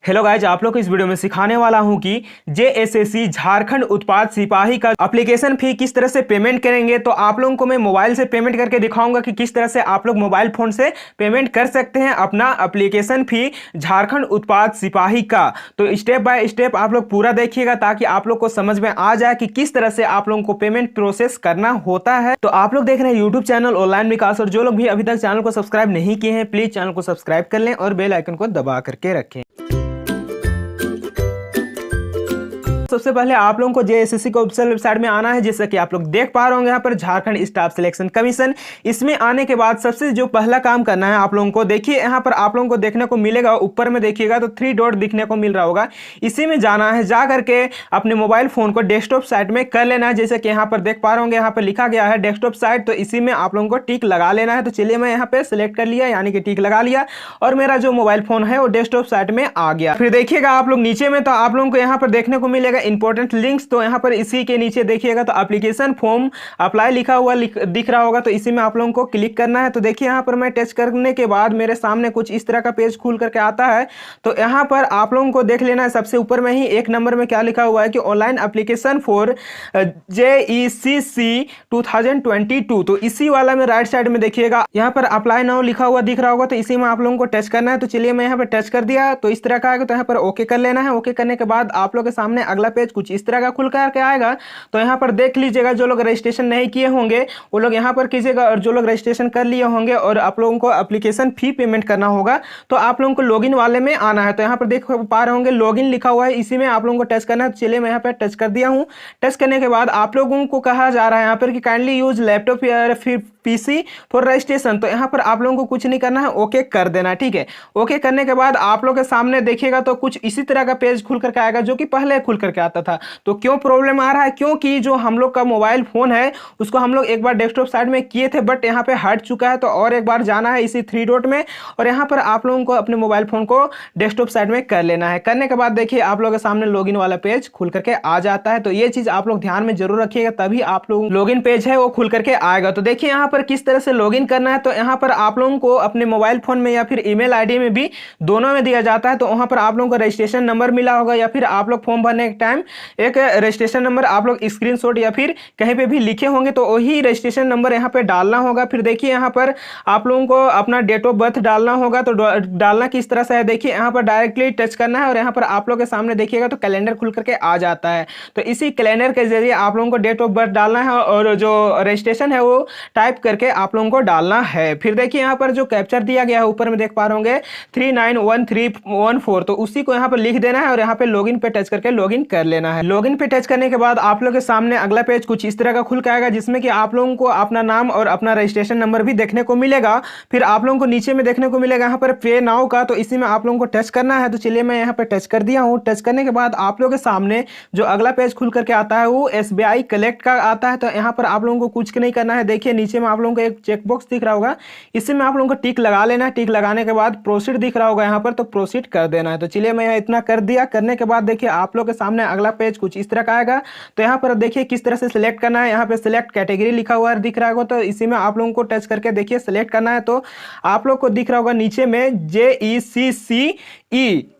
Hello guys, आप लोग को इस वीडियो में सिखाने वाला हूं कि जेएसएससी झारखंड उत्पाद सिपाही का एप्लीकेशन फी किस तरह से पेमेंट करेंगे। तो आप लोगों को मैं मोबाइल से पेमेंट करके दिखाऊंगा कि किस तरह से आप लोग मोबाइल फोन से पेमेंट कर सकते हैं अपना एप्लीकेशन फी झारखंड उत्पाद सिपाही का। तो स्टेप बाय स्टेप आप लोग पूरा देखिएगा ताकि आप लोग को समझ में आ जाए कि किस तरह से आप लोगों को पेमेंट प्रोसेस करना होता है। तो आप लोग देख रहे हैं यूट्यूब चैनल ऑनलाइन विकास, और जो लोग भी अभी तक चैनल को सब्सक्राइब नहीं किए हैं प्लीज चैनल को सब्सक्राइब कर लें और बेल आइकन को दबा करके रखें। सबसे पहले आप लोगों को जेएसएससी को ऑफिशियल वेबसाइट में आना है, जैसा कि आप लोग देख पा रहे होंगे यहाँ पर झारखंड स्टाफ सिलेक्शन कमीशन। इसमें आने के बाद सबसे जो पहला काम करना है आप लोगों को, देखिए यहाँ पर आप लोगों को देखने को मिलेगा, ऊपर में देखिएगा तो 3 डॉट दिखने को मिल रहा होगा। इसी में जाना है, जा करके अपने मोबाइल फोन को डेस्कटॉप साइट में कर लेना है। जैसे कि यहाँ पर देख पा रहे होंगे यहाँ पर लिखा गया है डेस्कटॉप साइट, तो इसी में आप लोगों को टिक लगा लेना है। तो चलिए मैं यहाँ पे सिलेक्ट कर लिया, यानी कि टिक लगा लिया और मेरा जो मोबाइल फोन है वो डेस्कटॉप साइट में आ गया। फिर देखिएगा आप लोग नीचे में, तो आप लोगों को यहाँ पर देखने को मिलेगा इंपॉर्टेंट लिंक्स। तो यहाँ पर इसी के नीचे देखिएगा तो एप्लीकेशन फॉर्म अप्लाई लिखा हुआ दिख रहा होगा, तो इसी में आप लोगों को क्लिक करना है। तो देखिए यहाँ पर मैं टच करने के बाद मेरे सामने कुछ इस तरह का पेज खुल करके आता है। तो यहाँ पर आप लोगों को देख लेना है, सबसे ऊपर में ही 1 नंबर में क्या लिखा हुआ है कि ऑनलाइन एप्लीकेशन फॉर जेईसीसी 2022। तो इसी वाला में राइट साइड में देखिएगा यहाँ पर अप्लाई नाउ लिखा हुआ दिख रहा होगा, तो इसी में आप लोगों को टच करना है। तो चलिए मैं यहाँ पर टच कर दिया, तो इस तरह का आएगा, तो यहाँ पर ओके कर लेना है। ओके करने के बाद आप लोग के सामने अगला पेज कुछ इस तरह का खुल करके आएगा। तो यहाँ पर देख लीजिएगा, जो लोग रजिस्ट्रेशन नहीं किए होंगे वो लोग यहाँ पर कीजिएगा, और जो लोग रजिस्ट्रेशन कर लिए होंगे और आप लोगों को एप्लीकेशन फी पेमेंट करना होगा तो आप लोगों को लॉगिन वाले में आना है। तो यहाँ पर देख पा रहे होंगे लॉगिन लिखा हुआ है, इसी में आप लोगों को टच करना है। चलिए मैं यहाँ पर टच कर दिया हूँ। टच करने के बाद आप लोगों को कहा जा रहा है यहाँ पर कि काइंडली यूज लैपटॉप या फिर पीसी फॉर रजिस्ट्रेशन। तो यहाँ पर आप लोगों को कुछ नहीं करना है, ओके कर देना है। ठीक है, ओके करने के बाद आप लोग के सामने देखिएगा तो कुछ इसी तरह का पेज खुल करके आएगा, जो कि पहले खुल करके आता था। तो क्यों प्रॉब्लम आ रहा है? क्योंकि जो हम लोग का मोबाइल फोन है उसको हम लोग एक बार डेस्कटॉप साइड में किए थे, बट यहाँ पे हट चुका है। तो और एक बार जाना है इसी 3 डॉट में, और यहाँ पर आप लोगों को अपने मोबाइल फोन को डेस्कटॉप साइड में कर लेना है। करने के बाद देखिए आप लोगों के सामने लॉगिन वाला पेज खुल करके आ जाता है। तो ये चीज आप लोग ध्यान में जरूर रखिएगा, तभी आप लोग लॉगिन पेज है वो खुल करके आएगा। तो देखिए यहाँ पर किस तरह से लॉगिन करना है। तो यहाँ पर आप लोगों को अपने मोबाइल फोन में या फिर ईमेल आईडी में भी दोनों में दिया जाता है। तो वहां पर आप लोगों को रजिस्ट्रेशन नंबर मिला होगा, या फिर आप लोग फॉर्म भरने के टाइम एक रजिस्ट्रेशन नंबर आप लोग स्क्रीनशॉट या फिर कहीं पे भी लिखे होंगे, तो वही रजिस्ट्रेशन नंबर यहाँ पे डालना होगा। फिर देखिए यहाँ पर आप लोगों को अपना डेट ऑफ बर्थ डालना होगा। तो डालना किस तरह से है, देखिए यहाँ पर डायरेक्टली टच करना है और यहाँ पर आप लोग के सामने देखिएगा तो कैलेंडर खुल करके आ जाता है। तो इसी कैलेंडर के जरिए आप लोगों को डेट ऑफ बर्थ डालना है और जो रजिस्ट्रेशन है वो टाइप करके आप लोगों को डालना है। फिर देखिए यहाँ पर जो कैप्चर दिया गया है ऊपर में देख पा रहे होंगे 391314, तो उसी को यहाँ पर लिख देना है और यहाँ पे लॉगिन पे टच करके लॉगिन कर लेना है। लॉगिन पे टच करने के बाद आप लोग के सामने अगला पेज कुछ इस तरह का खुल के आएगा, जिसमें कि आप लोगों को अपना नाम और अपना रजिस्ट्रेशन नंबर भी देखने को मिलेगा। फिर आप लोगों को नीचे में देखने को मिलेगा यहाँ पर पे नाउ का, तो इसी में आप लोगों को टच करना है। तो चलिए मैं यहाँ पर टच कर दिया हूँ। टच करने के बाद आप लोग के सामने जो अगला पेज खुल करके आता है वो SBI कलेक्ट का आता है। तो यहाँ पर आप लोगों को कुछ नहीं करना है। देखिए नीचे में आप लोगों को एक चेकबॉक्स दिख रहा होगा, इसी में आप लोगों को टिक लगा लेना है। टिक लगाने के बाद प्रोसीड दिख रहा होगा यहाँ पर, तो प्रोसीड कर देना है। तो चलिए मैं इतना कर दिया। करने के बाद देखिए आप लोग के सामने अगला पेज कुछ इस तरह का आएगा। तो यहाँ पर देखिए किस तरह से सिलेक्ट करना है। यहाँ पे सिलेक्ट कैटेगरी लिखा हुआ दिख रहा होगा, तो इसी में आप लोगों को टच करके देखिए सिलेक्ट करना है। तो आप लोग को दिख रहा होगा नीचे में JECCE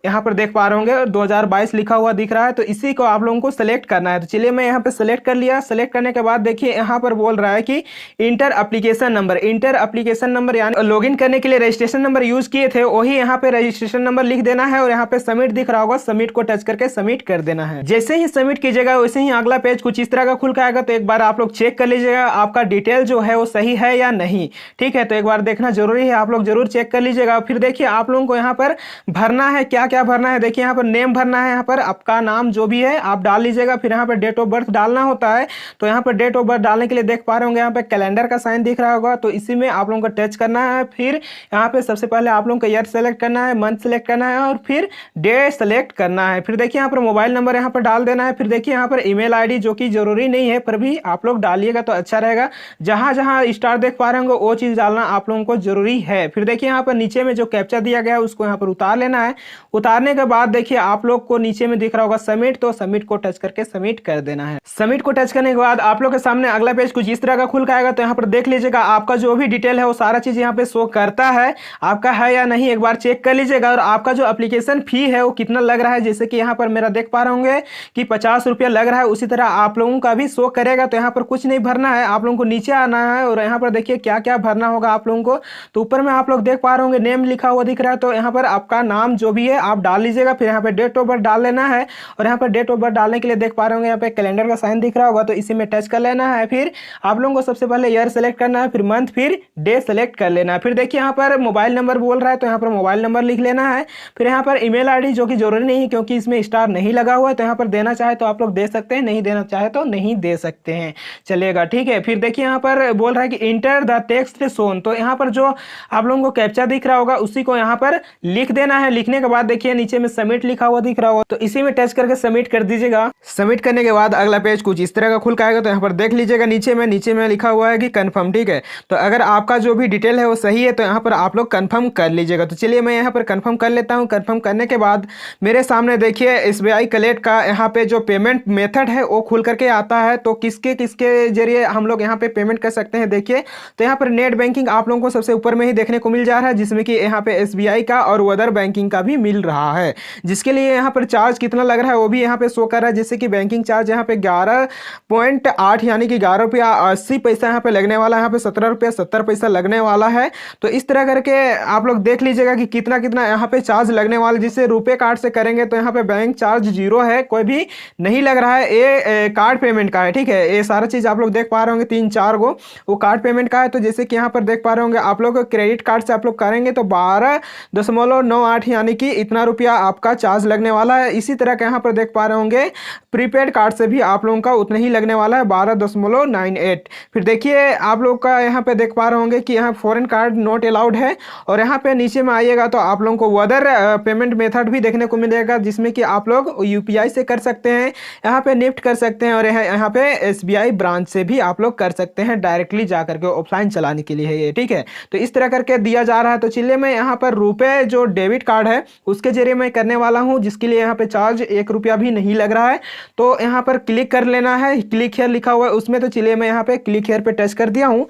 यहाँ पर देख पा रहे होंगे 2022 लिखा हुआ दिख रहा है, तो इसी को आप लोगों को सिलेक्ट करना है। तो चलिए मैं यहाँ पे सिलेक्ट कर लिया। सिलेक्ट करने के बाद देखिए यहाँ पर बोल रहा है कि inter application number. Inter application number यानी लॉगिन करने के लिए रजिस्ट्रेशन नंबर यूज किए थे वही यहाँ पे रजिस्ट्रेशन नंबर लिख देना है, और यहाँ पे सबमिट दिख रहा होगा, सबमिट को टच करके सबमिट कर देना है। जैसे ही सबमिट कीजिएगा वैसे ही अगला पेज कुछ इस तरह का खुल के आएगा। तो एक बार आप लोग चेक कर लीजिएगा आपका डिटेल जो है वो सही है या नहीं। ठीक है, तो एक बार देखना जरूरी है, आप लोग जरूर चेक कर लीजिएगा। फिर देखिए आप लोगों को यहाँ पर भरना है, क्या क्या भरना है। देखिए यहाँ पर नेम भरना है, यहाँ पर आपका नाम जो भी है आप डाल लीजिएगा। फिर यहाँ पर डेट ऑफ बर्थ डालना होता है। तो यहाँ पर डेट ऑफ बर्थ डालने के लिए देख पा रहे होंगे यहाँ पे कैलेंडर का साइन दिख रहा होगा, तो इसी में आप लोगों को टच करना है। फिर यहाँ पे सबसे पहले आप लोगों को ईयर सेलेक्ट करना है, मंथ सेलेक्ट करना है और फिर डे सेलेक्ट करना है। फिर देखिए यहाँ पर मोबाइल नंबर यहाँ पर डाल देना है। फिर देखिए यहाँ पर ईमेल आईडी जो कि जरूरी नहीं है, पर भी आप लोग डालिएगा तो अच्छा रहेगा। जहां जहां स्टार देख पा रहे होंगे वो चीज डालना आप लोगों को जरूरी है। फिर देखिए यहाँ पर नीचे में जो कैप्चा दिया गया है उसको यहाँ पर उतार लेना है। है। उतारने के बाद देखिए आप लोग को नीचे में दिख रहा होगा सबमिट, तो सबमिट को टच करके सबमिट कर देना है। सबमिट को टच करने के बाद आप लोग के सामने अगला पेज कुछ इस तरह का खुल के आएगा। तो यहाँ पर देख लीजिएगा आपका जो भी डिटेल है वो सारा चीज यहाँ पे शो करता है, आपका है या नहीं एक बार चेक कर लीजिएगा। और आपका जो एप्लीकेशन फी है वो कितना लग रहा है, जैसे कि यहाँ पर मेरा देख पा रहे होंगे कि 50 रुपया लग रहा है, उसी तरह आप लोगों का भी शो करेगा। तो यहाँ पर कुछ नहीं भरना है, आप लोगों को नीचे आना है और यहाँ पर देखिए क्या क्या भरना होगा आप लोगों को। तो ऊपर में आप लोग देख पा रहे होंगे नेम लिखा हुआ दिख रहा है, तो यहाँ पर आपका नाम जो भी है आप डाल लीजिएगा। फिर यहाँ पे डेट ऑफ बर्थ डाल लेना है और यहाँ पर डेट ऑफ बर्थ डालने के लिए देख पा रहे होंगे यहाँ पे कैलेंडर का साइन दिख रहा होगा, तो इसी में टच कर लेना है। फिर आप लोगों को सबसे पहले ईयर सेलेक्ट करना है, फिर मंथ, फिर डे सेलेक्ट कर लेना है। फिर देखिए यहाँ पर मोबाइल नंबर बोल रहा है, तो यहाँ पर मोबाइल नंबर लिख लेना है। फिर यहाँ पर ईमेल आईडी जो कि जरूरी नहीं है क्योंकि इसमें स्टार नहीं लगा हुआ है, तो यहाँ पर देना चाहे तो आप लोग दे सकते हैं, नहीं देना चाहे तो नहीं दे सकते हैं, चलेगा, ठीक है। फिर देखिए यहाँ पर बोल रहा है कि इंटर द टेक्स्ट शोन, तो यहाँ पर जो आप लोगों को कैप्चा दिख रहा होगा उसी को यहाँ पर लिख देना है। लिखने के बाद देखिए नीचे में सबमिट लिखा हुआ दिख रहा होगा, तो इसी में टच करके सबमिट कर दीजिएगा। सबमिट करने के बाद अगला पेज कुछ इस तरह का खुल के आएगा। तो यहाँ पर देख लीजिएगा नीचे में लिखा हुआ है कि कंफर्म, ठीक है। तो अगर आपका जो भी डिटेल है वो सही है तो यहाँ पर आप लोग कंफर्म कर लीजिएगा। तो चलिए मैं यहाँ पर कंफर्म कर लेता हूँ। कंफर्म करने के बाद मेरे सामने देखिए SBI कलेक्ट का यहाँ पे जो पेमेंट मेथड है वो खुल करके आता है। तो किसके किसके जरिए हम लोग यहाँ पे पेमेंट कर सकते हैं देखिए। तो यहाँ पर नेट बैंकिंग आप लोगों को सबसे ऊपर में ही देखने को मिल जा रहा है, जिसमें कि यहाँ पे SBI का और अदर बैंकिंग का भी मिल रहा है, जिसके लिए यहाँ पर चार्ज कितना लग रहा है वो भी यहाँ पे शो कर रहा है। जैसे कि बैंकिंग चार्ज यहाँ पे 11.8 यानी कि 11 रुपया 80 पैसा यहाँ पे लगने वाला है, यहाँ पे 17 रुपया 70 पैसा लगने वाला है। तो इस तरह करके आप लोग देख लीजिएगा कि कितना कितना यहाँ पे चार्ज लगने वाला है। जिससे रुपए कार्ड से करेंगे तो यहाँ पे बैंक चार्ज 0 है, कोई भी नहीं लग रहा है, ये कार्ड पेमेंट का है, ठीक है। ये सारा चीज आप लोग देख पा रहे होंगे 3-4 गो वो कार्ड पेमेंट का है। तो जैसे कि यहाँ पर देख पा रहे होंगे आप लोग क्रेडिट कार्ड से आप लोग करेंगे तो 12.98 यानी कि इतना रुपया आपका चार्ज लगने वाला है। इसी तरह के यहाँ पर देख पा रहे होंगे प्रीपेड कार्ड से भी आप लोगों का उतना ही लगने वाला है, 12.98। फिर देखिए आप लोग का यहाँ पे देख पा रहे होंगे कि यहाँ फॉरेन कार्ड नॉट अलाउड है। और यहाँ पे नीचे में आइएगा तो आप लोगों को अदर पेमेंट मेथड भी देखने को मिलेगा, जिसमें कि आप लोग UPI से कर सकते हैं, यहाँ पे निफ्ट कर सकते हैं और यहाँ पे SBI ब्रांच से भी आप लोग कर सकते हैं, डायरेक्टली जा करके ऑफलाइन चलाने के लिए है ये, ठीक है। तो इस तरह करके दिया जा रहा है। तो चलिए मैं यहाँ पर रुपए जो डेबिट कार्ड है उसके जरिए मैं करने वाला हूँ, जिसके लिए यहाँ पे चार्ज 1 रुपया भी नहीं लग रहा है। तो यहाँ पर क्लिक कर लेना है, क्लिक हियर लिखा हुआ है उसमें। तो चलिए मैं यहाँ पे क्लिक हियर पे टच कर दिया हूँ।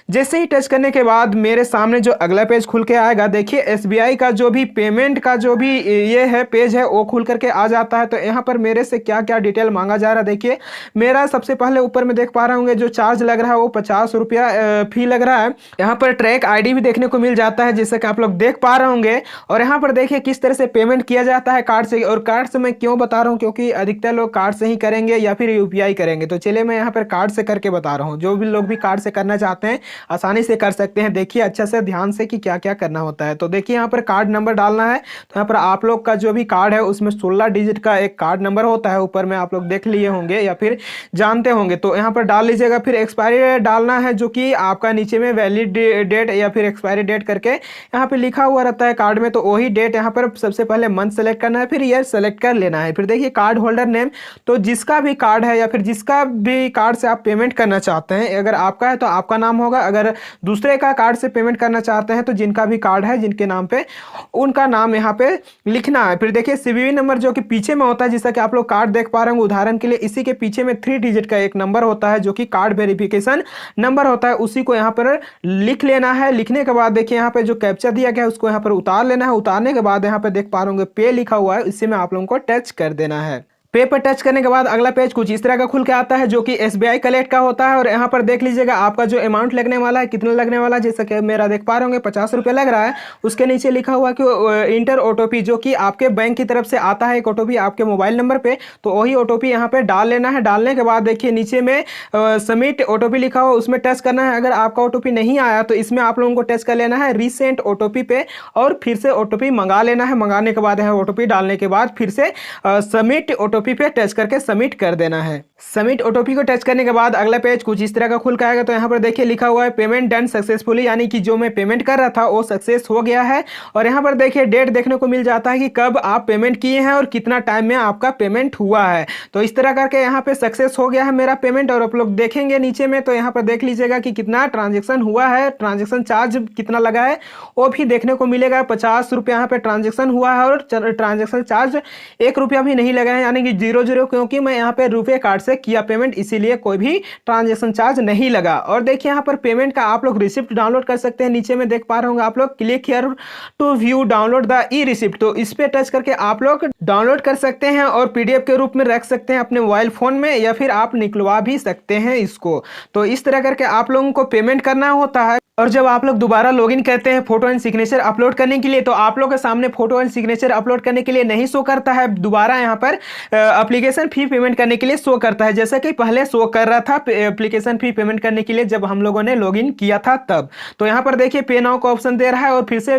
जैसे ही टच करने के बाद मेरे सामने जो अगला पेज खुल के आएगा, देखिए SBI का जो भी पेमेंट का जो भी ये है पेज है वो खुल करके आ जाता है। तो यहाँ पर मेरे से क्या क्या डिटेल मांगा जा रहा है देखिए। मेरा सबसे पहले ऊपर में देख पा रहे होंगे जो चार्ज लग रहा है वो 50 रुपया फी लग रहा है। यहाँ पर ट्रैक ID भी देखने को मिल जाता है, जैसे कि आप लोग देख पा रहे होंगे। और यहाँ पर देखिए किस तरह से पेमेंट किया जाता है कार्ड से। और कार्ड से मैं क्यों बता रहा हूँ, क्योंकि अधिकतर लोग कार्ड से ही करेंगे या फिर UPI करेंगे। तो चलिए मैं यहाँ पर कार्ड से करके बता रहा हूँ। जो भी लोग भी कार्ड से करना चाहते हैं आसानी से कर सकते हैं। देखिए अच्छा से ध्यान से कि क्या क्या करना होता है। तो देखिए यहाँ पर कार्ड नंबर डालना है। तो यहाँ पर आप लोग का जो भी कार्ड है उसमें 16 डिजिट का एक कार्ड नंबर होता है, ऊपर में आप लोग देख लिए होंगे या फिर जानते होंगे। तो यहाँ पर डाल लीजिएगा। फिर एक्सपायरी डेट डालना है, जो कि आपका नीचे में वैलिड डेट या फिर एक्सपायरी डेट करके यहाँ पे लिखा हुआ रहता है कार्ड में। तो वही डेट यहाँ पर सबसे पहले मंथ सेलेक्ट करना है, फिर ईयर सेलेक्ट कर लेना है। फिर देखिए कार्ड होल्डर नेम, तो जिसका भी कार्ड है या फिर जिसका भी कार्ड से आप पेमेंट करना चाहते हैं, अगर आपका है तो आपका नाम होगा, अगर दूसरे का कार्ड से पेमेंट करना चाहते हैं तो जिनका भी कार्ड है जिनके नाम पे उनका नाम यहाँ पे लिखना है। फिर देखिए CVV नंबर जो कि पीछे में होता है, जैसा कि आप लोग कार्ड देख पा रहे होंगे उदाहरण के लिए, इसी के पीछे में 3 डिजिट का एक नंबर होता है जो कि कार्ड वेरिफिकेशन नंबर होता है, उसी को यहाँ पर लिख लेना है। लिखने के बाद देखिए यहाँ पे जो कैप्चा दिया गया है उसको यहाँ पर उतार लेना है। उतारने के बाद यहाँ पे देख पा रहे होंगे पे लिखा हुआ है, इसी में आप लोगों को टच कर देना है। पे पर टच करने के बाद अगला पेज कुछ इस तरह का खुल के आता है, जो कि SBI कलेक्ट का होता है। और यहाँ पर देख लीजिएगा आपका जो अमाउंट लगने वाला है कितना लगने वाला है, जैसा कि मेरा देख पा रहे होंगे 50 रुपये लग रहा है। उसके नीचे लिखा हुआ कि इंटर OTP, जो कि आपके बैंक की तरफ से आता है एक OTP आपके मोबाइल नंबर पे, तो वही OTP यहाँ पे डाल लेना है। डालने के बाद देखिए नीचे में सबमिट OTP लिखा हुआ, उसमें टच करना है। अगर आपका OTP नहीं आया तो इसमें आप लोगों को टच कर लेना है रीसेंट OTP पे और फिर से OTP मंगा लेना है। मंगाने के बाद यहाँ OTP डालने के बाद फिर से सबमिट OTP ओटीपी पे टच करके सबमिट कर देना है। सबमिट ओटीपी को टच करने के बाद अगला पेज कुछ इस तरह का खुल के आएगा। तो यहाँ पर देखिए लिखा हुआ है पेमेंट डन सक्सेसफुली, यानी कि जो मैं पेमेंट कर रहा था वो सक्सेस हो गया है। और यहाँ पर देखिए डेट देखने को मिल जाता है कि कब आप पेमेंट किए हैं और कितना टाइम में आपका पेमेंट हुआ है। तो इस तरह करके यहाँ पे सक्सेस हो गया है मेरा पेमेंट। और आप लोग देखेंगे नीचे में तो यहाँ पर देख लीजिएगा कि कितना ट्रांजेक्शन हुआ है, ट्रांजेक्शन चार्ज कितना लगा है वो भी देखने को मिलेगा। 50 रुपये यहाँ पे ट्रांजेक्शन हुआ है और ट्रांजेक्शन चार्ज 1 रुपया भी नहीं लगा है, यानी कि 0 क्योंकि मैं यहाँ पे रुपये कार्ड से किया पेमेंट, इसीलिए कोई भी ट्रांजेक्शन चार्ज नहीं लगा। और देखिए यहाँ पर पेमेंट का आप लोग रिसिप्ट डाउनलोड कर सकते हैं। नीचे में देख पा रहे होंगे आप लोग click here to view download the e receipt, तो इस पे टच करके आप लोग डाउनलोड कर सकते हैं और पीडीएफ के रूप में रख सकते हैं अपने मोबाइल फोन में, या फिर आप निकलवा भी सकते हैं इसको। तो इस तरह करके आप लोगों को पेमेंट करना होता है। और जब आप लोग दोबारा लॉगिन करते हैं फोटो एंड सिग्नेचर अपलोड करने के लिए, तो आप लोग के सामने फोटो एंड सिग्नेचर अपलोड करने के लिए नहीं शो करता है, दोबारा यहाँ पर एप्लीकेशन फी पेमेंट करने के लिए शो करता है, जैसा कि पहले शो कर रहा था एप्लीकेशन फी पेमेंट करने के लिए जब हम लोगों ने लॉगिन किया था तब। तो यहाँ पर देखिए पे नाउ का ऑप्शन दे रहा है और फिर से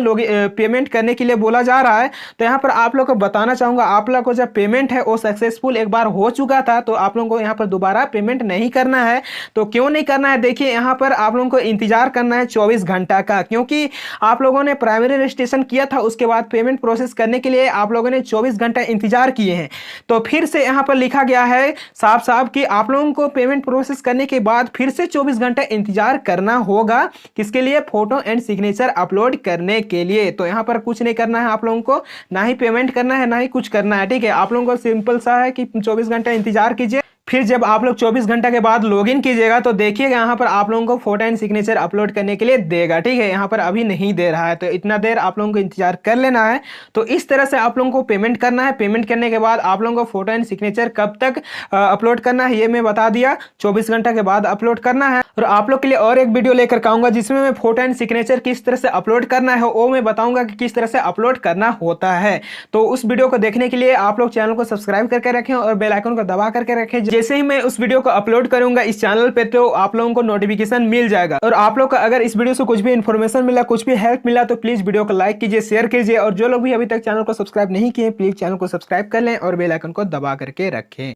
पेमेंट करने के लिए बोला जा रहा है। तो यहाँ पर आप लोग को बताना चाहूंगा, आप लोग को जब पेमेंट है वो सक्सेसफुल एक बार हो चुका था, तो आप लोगों को यहाँ पर दोबारा पेमेंट नहीं करना है। तो क्यों नहीं करना है, देखिए यहाँ पर आप लोगों को इंतजार करना है 24 घंटा का, क्योंकि आप लोगों ने प्राइमरी रजिस्ट्रेशन किया था, उसके बाद पेमेंट प्रोसेस करने के लिए आप लोगों ने 24 घंटा इंतजार किए हैं। तो फिर से यहाँ पर लिखा गया है साफ साफ कि आप लोगों को पेमेंट प्रोसेस करने के बाद फिर से 24 घंटा इंतजार करना होगा। किसके लिए? फोटो एंड सिग्नेचर अपलोड करने के लिए। तो यहाँ पर कुछ नहीं करना है आप लोगों को, ना ही पेमेंट करना है ना ही कुछ करना है, ठीक है। आप लोगों को सिंपल सा है कि 24 घंटा इंतजार कीजिए, फिर जब आप लोग 24 घंटा के बाद लॉगिन कीजिएगा तो देखिएगा यहाँ पर आप लोगों को फोटो एंड सिग्नेचर अपलोड करने के लिए देगा, ठीक है। यहाँ पर अभी नहीं दे रहा है, तो इतना देर आप लोगों को इंतजार कर लेना है। तो इस तरह से आप लोगों को पेमेंट करना है। पेमेंट करने के बाद आप लोगों को फोटो एंड सिग्नेचर कब तक अपलोड करना है ये मैं बता दिया, 24 घंटा के बाद अपलोड करना है। और आप लोग के लिए और एक वीडियो लेकर आऊंगा जिसमें मैं फोटो एंड सिग्नेचर किस तरह से अपलोड करना है वो मैं बताऊंगा कि किस तरह से अपलोड करना होता है। तो उस वीडियो को देखने के लिए आप लोग चैनल को सब्सक्राइब करके रखें और बेल आइकन को दबा करके रखें। जैसे ही मैं उस वीडियो को अपलोड करूंगा इस चैनल पे तो आप लोगों को नोटिफिकेशन मिल जाएगा। और आप लोग को अगर इस वीडियो से कुछ भी इंफॉर्मेशन मिला, कुछ भी हेल्प मिला, तो प्लीज वीडियो को लाइक कीजिए, शेयर कीजिए। और जो लोग भी अभी तक चैनल को सब्सक्राइब नहीं किए प्लीज चैनल को सब्सक्राइब कर लें और बेल आइकन को दबा करके रखें।